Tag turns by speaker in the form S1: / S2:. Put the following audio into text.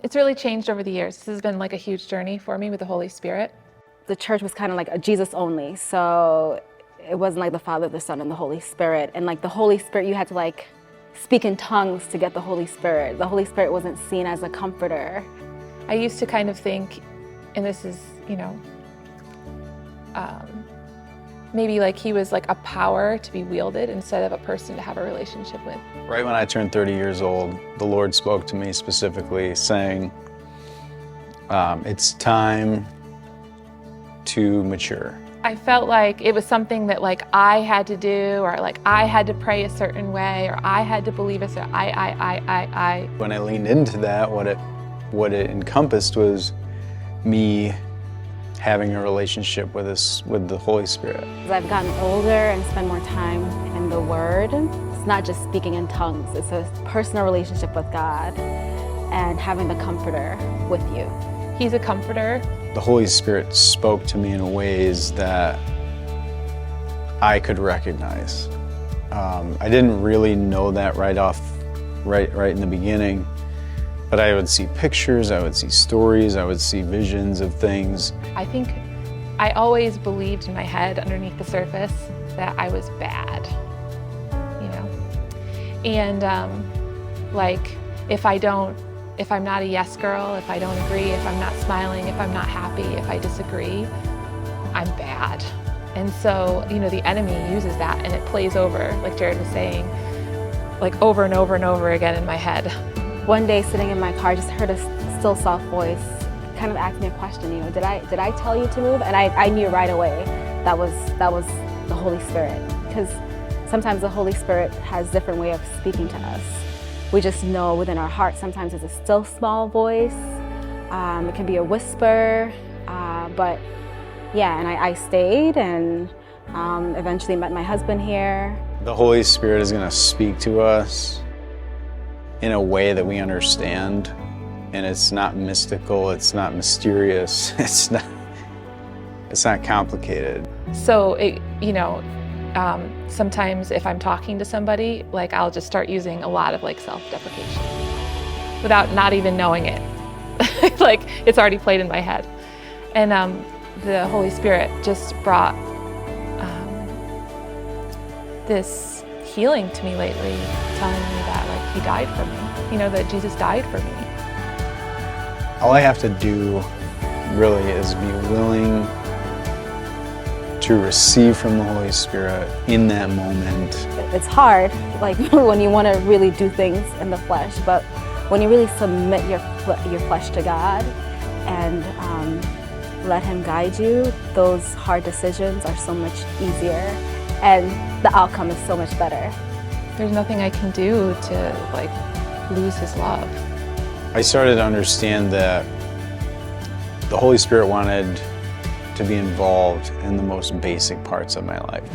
S1: It's really changed over the years. This has been like a huge journey for me with the Holy Spirit.
S2: The church was kind of like a Jesus only, so it wasn't like the Father, the Son, and the Holy Spirit. And like the Holy Spirit, you had to like speak in tongues to get the Holy Spirit. The Holy Spirit wasn't seen as a comforter.
S1: I used to kind of think, and this is, maybe like he was like a power to be wielded instead of a person to have a relationship with.
S3: Right when I turned 30 years old, the Lord spoke to me specifically saying, it's time to mature.
S1: I felt like it was something that like I had to do, or like I had to pray a certain way, or I had to believe a certain, I.
S3: When I leaned into that, what it encompassed was me having a relationship with the Holy Spirit.
S2: As I've gotten older and spend more time in the Word, it's not just speaking in tongues, it's a personal relationship with God and having the Comforter with you.
S1: He's a comforter.
S3: The Holy Spirit spoke to me in ways that I could recognize. I didn't really know that right in the beginning, but I would see pictures, I would see stories, I would see visions of things.
S1: I think I always believed in my head underneath the surface that I was bad, And like if I'm not a yes girl, if I don't agree, if I'm not smiling, if I'm not happy, if I disagree, I'm bad. And so, the enemy uses that and it plays over, like Jared was saying, like over and over and over again in my head.
S2: One day sitting in my car, I just heard a still soft voice kind of ask me a question, did I tell you to move? And I knew right away that was the Holy Spirit, because sometimes the Holy Spirit has a different way of speaking to us. We just know within our heart, sometimes it's a still small voice, it can be a whisper, but yeah, and I stayed and eventually met my husband here.
S3: The Holy Spirit is going to speak to us in a way that we understand, and it's not mystical, it's not mysterious, it's not complicated.
S1: So sometimes if I'm talking to somebody, like I'll just start using a lot of like self-deprecation without not even knowing it. Like it's already played in my head. And the Holy Spirit just brought this healing to me lately, telling me that like he died for me, that Jesus died for me.
S3: All I have to do really is be willing to receive from the Holy Spirit in that moment.
S2: It's hard, like when you want to really do things in the flesh, but when you really submit your flesh to God and let Him guide you, those hard decisions are so much easier and the outcome is so much better.
S1: There's nothing I can do to like lose His love.
S3: I started to understand that the Holy Spirit wanted to be involved in the most basic parts of my life.